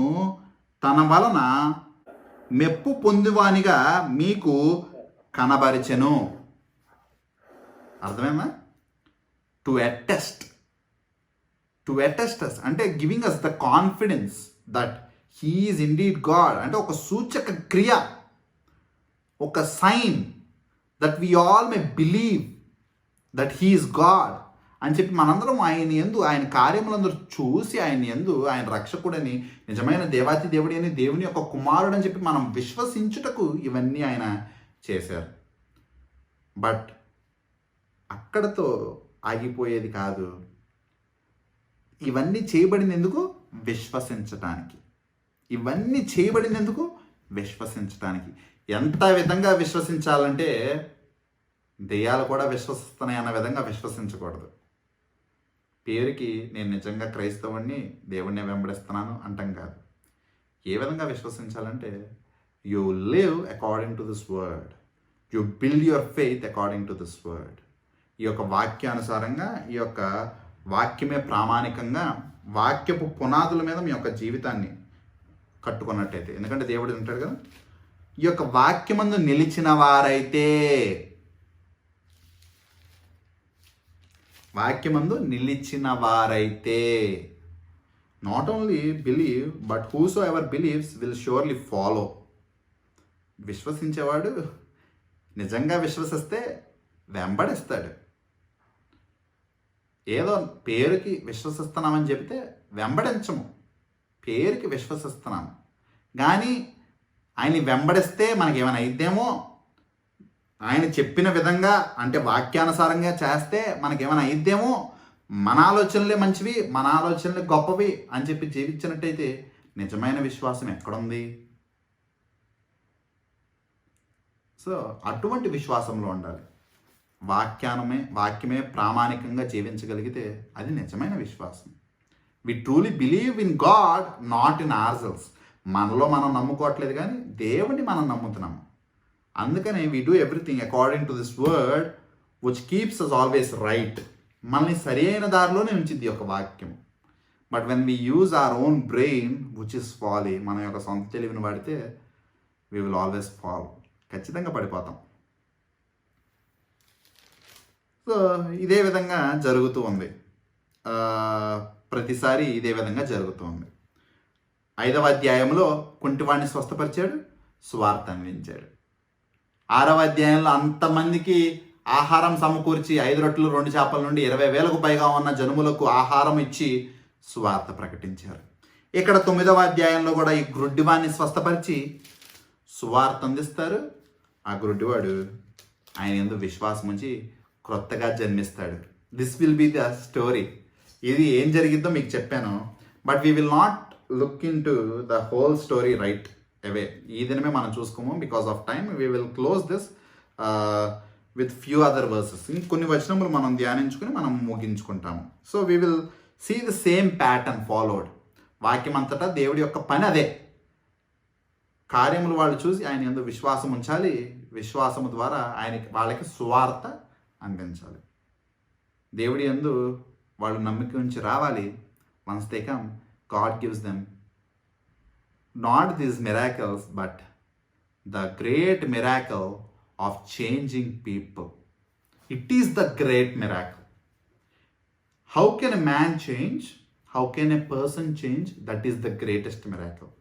తన వలన మెప్పు పొందువానిగా మీకు కనబరిచెను. అర్థమేనా? టు అటెస్ట్ us అంటే giving us the confidence that he is indeed God. అంటే ఒక సూచక క్రియ, ఒక sign that we all may believe that he is God అని చెప్పి మనందరం ఆయన యందు, ఆయన కార్యములందరూ చూసి ఆయన యందు ఆయన రక్షకుడని, నిజమైన దేవాతి దేవుడి అని, దేవుని యొక్క కుమారుడు అని చెప్పి మనం విశ్వసించుటకు ఇవన్నీ ఆయన చేశారు. బట్ అక్కడతో ఆగిపోయేది కాదు. ఇవన్నీ చేయబడినందుకు విశ్వసించటానికి. ఇవన్నీ చేయబడినందుకు విశ్వసించటానికి. ఎంత విధంగా విశ్వసించాలంటే, దెయ్యాలు కూడా విశ్వసిస్తున్నాయి అన్న విధంగా విశ్వసించకూడదు. పేరుకి నేను నిజంగా క్రైస్తవుణ్ణి, దేవుణ్ణి వెంబడిస్తున్నాను అంటాం కాదు. ఏ విధంగా విశ్వసించాలంటే, you live according to this word, you build your faith according to this word. ఈ యొక్క వాక్యానుసారంగా, ఈ యొక్క వాక్యమే ప్రామాణికంగా, వాక్యపు పునాదుల మీద మీ యొక్క జీవితాన్ని కట్టుకున్నట్టయితే, ఎందుకంటే దేవుడు అంటాడు కదా, ఈ యొక్క వాక్యమందు నిలిచిన వారైతే, వాక్యమందు నిలిచిన వారైతే, not only believe but whosoever believes will surely follow. విశ్వసించేవాడు నిజంగా విశ్వసిస్తే వెంబడిస్తాడు. ఏదో పేరుకి విశ్వసిస్తున్నామని చెబితే వెంబడించము, పేరుకి విశ్వసిస్తున్నాము. కానీ ఆయన్ని వెంబడిస్తే మనకేమైనా అయిద్దేమో, ఆయన చెప్పిన విధంగా అంటే వాక్యానుసారంగా చేస్తే మనకేమైనా అయిద్దేమో, మన ఆలోచనలే మంచివి, మన ఆలోచనలే గొప్పవి అని చెప్పి జీవించినట్టయితే నిజమైన విశ్వాసం ఎక్కడుంది? సో అటువంటి విశ్వాసంలో ఉండాలి. వాక్యమే ప్రామాణికంగా జీవించగలిగితే అది నిజమైన విశ్వాసం. We truly believe in God, not in ourselves. మనలో మనం నమ్ముకోవట్లేదు, కానీ దేవుడిని మనం నమ్ముతున్నాము. అందుకనే we do everything according to this word which keeps us always right. మనల్ని సరైన దారిలోనే ఉంచింది ఒక వాక్యం. But when we use our own brain which is folly, మన యొక్క సొంత తెలివిని వాడితే వీ విల్ ఆల్వేస్ ఫాల్, ఖచ్చితంగా పడిపోతాం. సో ఇదే విధంగా జరుగుతూ ఉంది, ప్రతిసారి ఇదే విధంగా జరుగుతూ ఉంది. 5వ అధ్యాయంలో కుంటివాడిని స్వస్థపరిచాడు, సువార్త అందించాడు. 6వ అధ్యాయంలో అంతమందికి ఆహారం సమకూర్చి 5 రొట్టెలు 2 చేపల నుండి 20,000కు పైగా ఉన్న జనుములకు ఆహారం ఇచ్చి సువార్త ప్రకటించారు. ఇక్కడ 9వ అధ్యాయంలో కూడా ఈ గ్రుడ్డివాడిని స్వస్థపరిచి సువార్త అందిస్తారు. ఆ గ్రుడ్డివాడు ఆయన యందు విశ్వాసం ఉంచి క్రొత్తగా జన్మిస్తాడు. This will be the story. ఇది ఏం జరిగిద్దో మీకు చెప్పాను, but we will not look into the whole story right away. ఈ దినమే మనం చూసుకోము, because of time we will close this with few other verses. ఇంకొన్ని వచనములు మనం ధ్యానించుకుని మనం ముగించుకుంటాము. So we will see the same pattern followed. వాక్యం అంతటా దేవుడి యొక్క పని అదే. కార్యములు వాళ్ళు చూసి ఆయన యందు విశ్వాసం ఉంచాలి, విశ్వాసము ద్వారా వాళ్ళకి సువార్త అందించాలి. దేవుడి యందు వాళ్ళు నమ్మిక ఉంచి రావాలి. Once they come, God gives them not these miracles but the great miracle of changing people. It is the great miracle. How can a man change? How can a person change? That is the greatest miracle.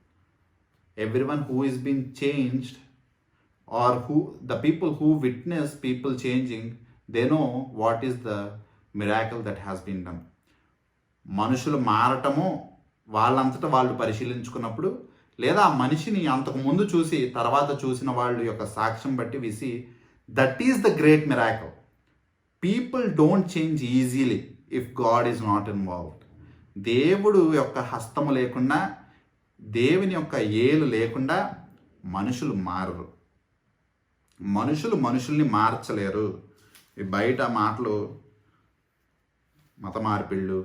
Everyone who is being changed, or the people who witness people changing, they know what is the miracle that has been done. మనుషులు మారటము వాళ్ళంతటా వాళ్ళు పరిశీలించుకున్నప్పుడు, లేదా ఆ మనిషిని అంతకు ముందు చూసి తర్వాత చూసిన వాళ్ళ యొక్క సాక్ష్యం బట్టి VC, that is the great miracle. People don't change easily if God is not involved. దేవుడు యొక్క హస్తము లేకుండా, దేవుని యొక్క ఏలు లేకుండా మనుషులు మారరు. మనుషుల్ని మార్చలేరు. ఈ బయట మాటలు మత మార్పిళ్ళు,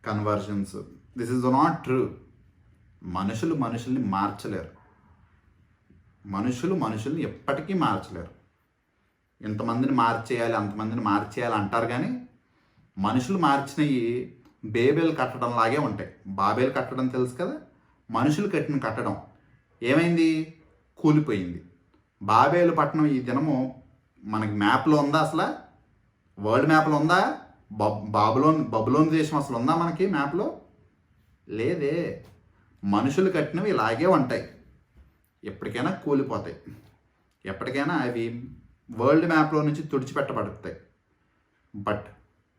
conversions, this is not true. మనుషుల్ని మార్చలేరు. మనుషుల్ని ఎప్పటికీ మార్చలేరు. ఇంతమందిని మార్చేయాలి, అంతమందిని మార్చేయాలి అంటారు, కానీ మనుషులు మార్చినవి బేబేలు కట్టడం లాగే ఉంటాయి. బాబేలు కట్టడం తెలుసు కదా, మనుషులు కట్టిన కట్టడం ఏమైంది? కూలిపోయింది. బాబేలు పట్టణం ఈ దినము మనకి మ్యాప్లో ఉందా? అసలు వరల్డ్ మ్యాప్లో ఉందా? బబులోన్ దేశం అసలు ఉందా మనకి మ్యాప్లో? లేదే. మనుషులు కట్టినవి ఇలాగే ఉంటాయి, ఎప్పటికైనా కూలిపోతాయి, ఎప్పటికైనా అవి వరల్డ్ మ్యాప్లో నుంచి తుడిచిపెట్టబడతాయి. బట్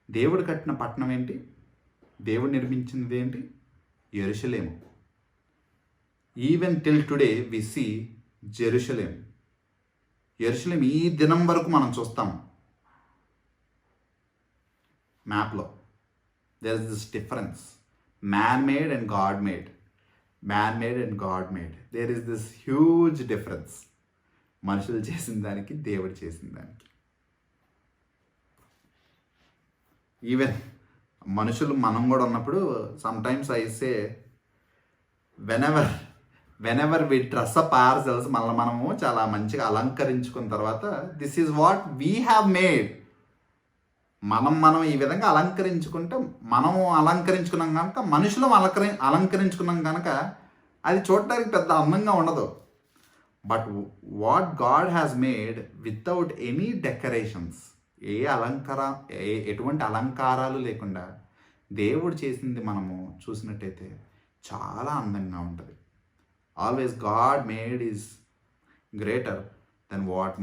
దేవుడు కట్టిన పట్టణం ఏంటి? దేవుడు నిర్మించినది ఏంటి? యెరూషలేము. Even till today we see Jerusalem. యెరూషలేం ఈ దినం వరకు మనం చూస్తాం మ్యాప్లో. There is this difference, man made and God made. Man made and God made, there is this huge difference. మనుషులు చేసిన దానికి, దేవుడు చేసిన దానికి. ఈవెన్ మనుషులు మనం కూడా ఉన్నప్పుడు sometimes I say whenever we dress up ourselves, మనము చాలా మంచిగా అలంకరించుకున్న తర్వాత, this is what we have made. మనం ఈ విధంగా అలంకరించుకుంటే, మనము అలంకరించుకున్నాం కనుక, మనుషులు అలంకరించుకున్నాం కనుక అది చూడటానికి పెద్ద అందంగా ఉండదు. But what God has made without any decorations, ఎటువంటి అలంకారాలు లేకుండా దేవుడు చేసింది మనము చూసినట్టయితే చాలా అందంగా ఉంటుంది. Always God made is greater than what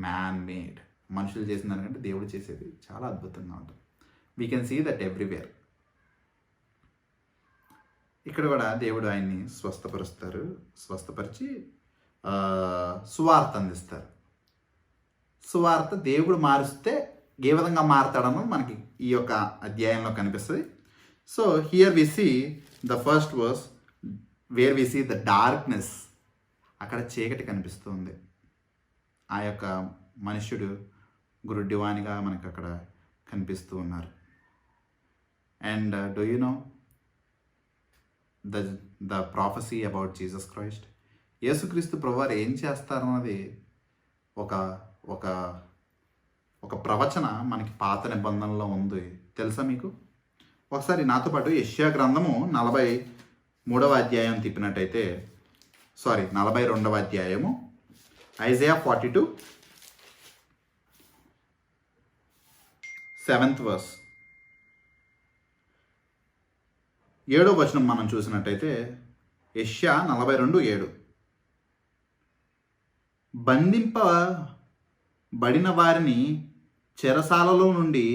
man made. మనుషులు చేసిన దానికంటే దేవుడు చేసేది చాలా అద్భుతంగా ఉంటుంది. We can see that everywhere. ఇక్కడ కూడా దేవుడు ఆయన్ని స్వస్థపరిచి సువార్త అందిస్తారు. సువార్త దేవుడు మారుస్తే ఏ విధంగా మారుతాడన్నది మనకి ఈ యొక్క అధ్యాయంలో కనిపిస్తుంది. So here we see the first verse where we see the darkness. అక్కడ చీకటి కనిపిస్తుంది. ఆ యొక్క మనుష్యుడు గురుడ్డివానిగా మనకు అక్కడ కనిపిస్తూ ఉన్నారు. And do you know the prophecy about Jesus Christ? యేసుక్రీస్తు ప్రభువారు ఏం చేస్తారన్నది ఒక ఒక ఒక ప్రవచన మనకి పాత నిబంధనలో ఉంది. తెలుసా మీకు? ఒకసారి నాతో పాటు యెషయా గ్రంథము 43వ అధ్యాయం తిప్పినట్టయితే 42వ అధ్యాయము ఐజయా 42 7th verse 7వ వచనం మనం చూసినట్టయితే యెషయా 42:7 బంధింపబడిన వారిని చెరసాలలో నుండి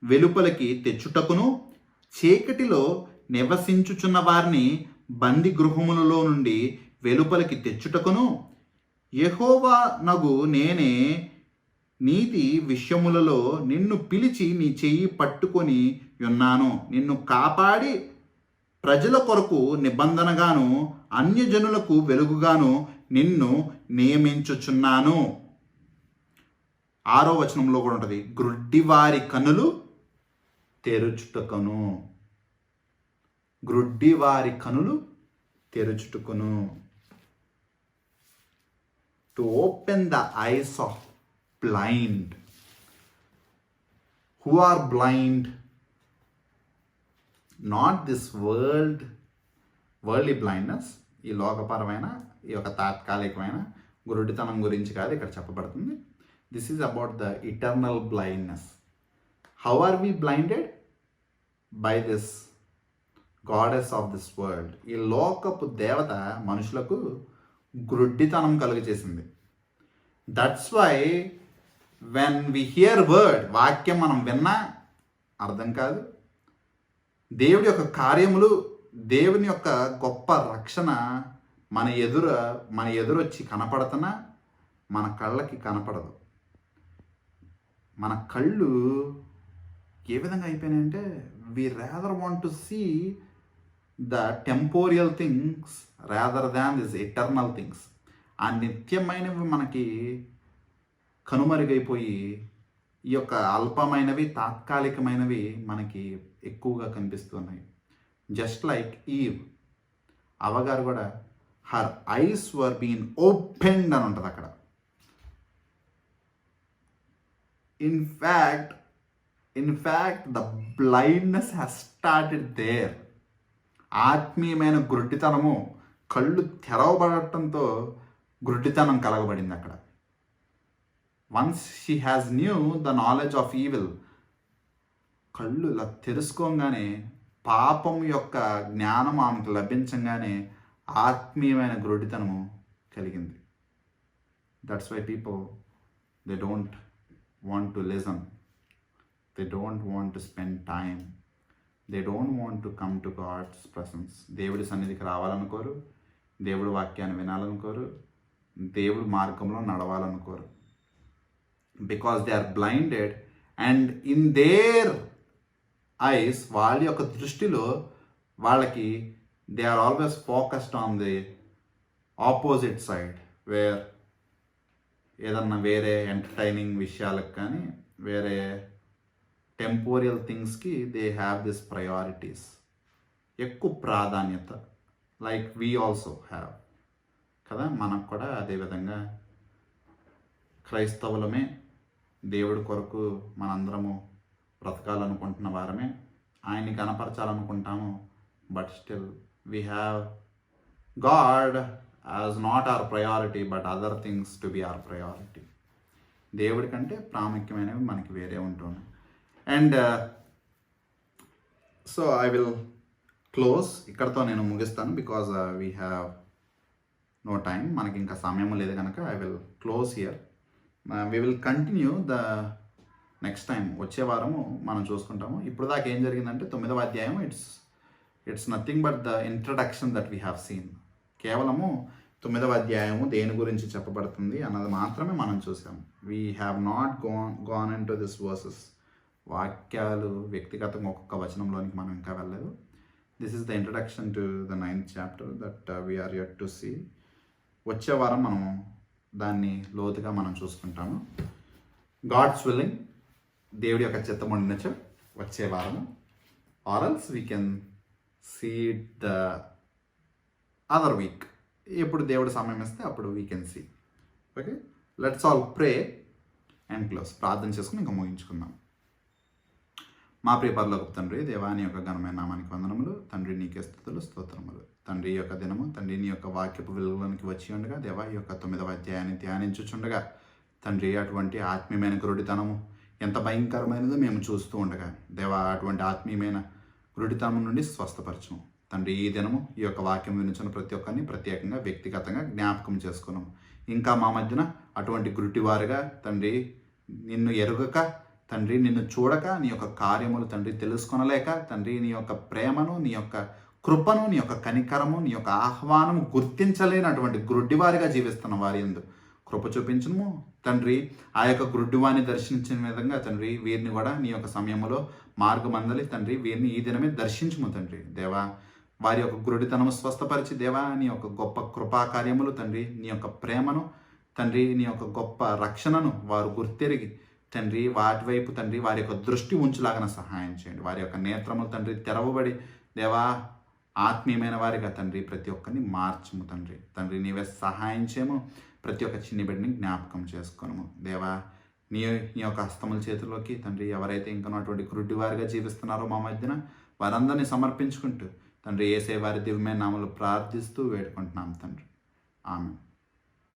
వెలుపలికి తెచ్చుటకును, చీకటిలో నివసించుచున్న వారిని బంది గృహములలో నుండి వెలుపలికి తెచ్చుటకును, యెహోవా నగు నేనే నీతి విషయములలో నిన్ను పిలిచి నీ చెయ్యి పట్టుకొని ఉన్నాను. నిన్ను కాపాడి ప్రజల కొరకు నిబంధనగాను అన్యజనులకు వెలుగుగాను నిన్ను నియమించుచున్నాను. 6వ వచనంలో కూడా ఉంటుంది, గ్రుడ్డివారి కన్నులు తెరుచుటకును. గ్రుడ్డివారి కనులు తెరుచుటకును. To open the eyes of blind. Who are blind? Not this worldly blindness, ఈ లోకపరమైన ఈ యొక్క తాత్కాలికమైన గురుడితనం గురించి కాదు ఇక్కడ చెప్పబడుతుంది. This is about the eternal blindness. How are we blinded? By this goddess of this world. ఈ లోకపు దేవత మనుషులకు గురుడితనం కలుగజేసింది. That's why when we hear word, వాక్యం మనం విన్నా అర్థం కాదు. దేవుడి యొక్క కార్యములు, దేవుని యొక్క గొప్ప రక్షణ మన ఎదురొచ్చి కనపడుతున్నా మన కళ్ళకి కనపడదు. మన కళ్ళు ఏ విధంగా అయిపోయినాయంటే we rather want to see the temporal things rather than this eternal things. ఆ నిత్యమైనవి మనకి కనుమరుగైపోయి ఈ యొక్క అల్పమైనవి తాత్కాలికమైనవి మనకి ఎక్కువగా కనిపిస్తున్నాయి. జస్ట్ లైక్ ఈవ్, అవగారు కూడా her eyes were been opened అని ఉంటుంది అక్కడ. In fact the blindness has started there. ఆత్మీయమైన గుడ్డితనము, కళ్ళు తెరవబడటంతో గుడ్డితనం కలగబడింది అక్కడ. Once she has knew the knowledge of evil, కళ్ళు ఇలా తెరుచుకోగానే పాపం యొక్క జ్ఞానం ఆమెకు లభించగానే ఆత్మీయమైన గుడ్డితనము కలిగింది. That's why people they don't want to listen, they don't want to spend time, they don't want to come to God's presence. దేవుడి సన్నిధికి రావాలనుకోరు, దేవుడి వాక్యాన్ని వినాలనుకోరు, దేవుడి మార్గంలో నడవాలనుకోరు. Because they are blinded and in their eyes, వాళ్ళ యొక్క దృష్టిలో వాళ్ళకి they are always focused on the opposite side, where ఏదన్నా వేరే ఎంటర్టైనింగ్ విషయాలకు కానీ వేరే టెంపోరియల్ థింగ్స్కి దే హ్యావ్ దిస్ ప్రయారిటీస్, ఎక్కువ ప్రాధాన్యత. లైక్ వీ ఆల్సో హ్యావ్ కదా. మనకు కూడా అదేవిధంగా క్రైస్తవులమే, దేవుడి కొరకు మనందరము బ్రతకాలనుకుంటున్న వారమే, ఆయన్ని కనపరచాలనుకుంటాము. But still we have God as not our priority but other things to be our priority. దేవుడి కంటే ప్రాముఖ్యమైనవి మనకి వేరే ఉంటున్నాయి. And so I will close, ఇక్కడతో నేను ముగిస్తాను. Because we have no time, మనకి ఇంకా సమయం లేదు కనుక I will close here. We will continue the next time, వచ్చే వారము మనం చూసుకుంటాము. ఇప్పుడు దాకా ఏం జరిగిందంటే 9వ అధ్యాయం it's nothing but the introduction that we have seen. కేవలము 9వ అధ్యాయము దేని గురించి చెప్పబడుతుంది అన్నది మాత్రమే మనం చూసాము. We have not gone into this verses. వాక్యాలు వ్యక్తిగతంగా ఒక్కొక్క వచనంలోనికి మనం ఇంకా వెళ్ళలేదు. This is the introduction to the 9th chapter that we are yet to see. వచ్చే వారం మనం దాన్ని లోతుగా మనం చూసుకుంటాము. గాడ్స్ విల్లింగ్, దేవుడి యొక్క చిత్తం ఉండినచో వచ్చే వారము, or else we can see the other week. ఎప్పుడు దేవుడు సమయం ఇస్తే అప్పుడు we can see. Okay, let's all pray and close. ప్రార్థన చేసుకుని ఇంకా ముగించుకుందాం. మా ప్రియ పరలోకపు తండ్రి, దేవాని యొక్క ఘనమైన నామానికి వందనములు. తండ్రి నీకే స్తుతులు, స్తోత్రములు. తండ్రి యొక్క దినము, తండ్రి నీ యొక్క వాక్యపు వెలుగులోనికి వచ్చి ఉండగా, దేవా ఈ యొక్క 9వ అధ్యాయాన్ని ధ్యానించుచుండగా, తండ్రి అటువంటి ఆత్మీయమైన గురుడితనము ఎంత భయంకరమైనదో మేము చూస్తూ ఉండగా, దేవా అటువంటి ఆత్మీయమైన గురుడితనం నుండి స్వస్థపరచము. తండ్రి ఈ దినము ఈ యొక్క వాక్యం వినిచిన ప్రతి ఒక్కరిని ప్రత్యేకంగా వ్యక్తిగతంగా జ్ఞాపకం చేసుకున్నాము. ఇంకా మా మధ్యన అటువంటి గురుటివారుగా తండ్రి నిన్ను ఎరుగక, తండ్రి నిన్ను చూడక, నీ యొక్క కార్యములు తండ్రి తెలుసుకొనలేక, తండ్రి నీ యొక్క ప్రేమను, నీ యొక్క కృపను, నీ యొక్క కనికరము, నీ యొక్క ఆహ్వానము గుర్తించలేనటువంటి గుడ్డివారిగా జీవిస్తున్న వారి యందు కృప చూపించము తండ్రి. ఆ యొక్క గుడ్డివారిని దర్శించిన విధంగా తండ్రి వీరిని కూడా నీ యొక్క సమయంలో మార్గమందలి తండ్రి వీరిని ఈ దినమే దర్శించము తండ్రి. దేవా వారి యొక్క గురుడితనము స్వస్థపరిచి, దేవా నీ యొక్క గొప్ప కృపా కార్యములు తండ్రి, నీ యొక్క ప్రేమను తండ్రి, నీ యొక్క గొప్ప రక్షణను వారు గుర్తెరిగి తండ్రి వాటి వైపు తండ్రి వారి యొక్క దృష్టి ఉంచులాగా సహాయం చేయండి. వారి యొక్క నేత్రములు తండ్రి తెరవబడి, దేవా ఆత్మీయమైన వారిగా తండ్రి ప్రతి ఒక్కరిని మార్చము తండ్రి. తండ్రి నీవే సహాయం చేయము. ప్రతి ఒక్క చిన్ని బిడ్డని జ్ఞాపకం చేసుకోనము దేవా. నీ యొక్క హస్తముల చేతుల్లోకి తండ్రి ఎవరైతే ఇంకా అటువంటి గుడ్డి వారిగా జీవిస్తున్నారో మా మధ్యన వారందరినీ సమర్పించుకుంటూ తండ్రి యేసయ్య వారి దివ్యమైన నామములో ప్రార్థిస్తూ వేడుకుంటున్నాం తండ్రి. ఆమేన్.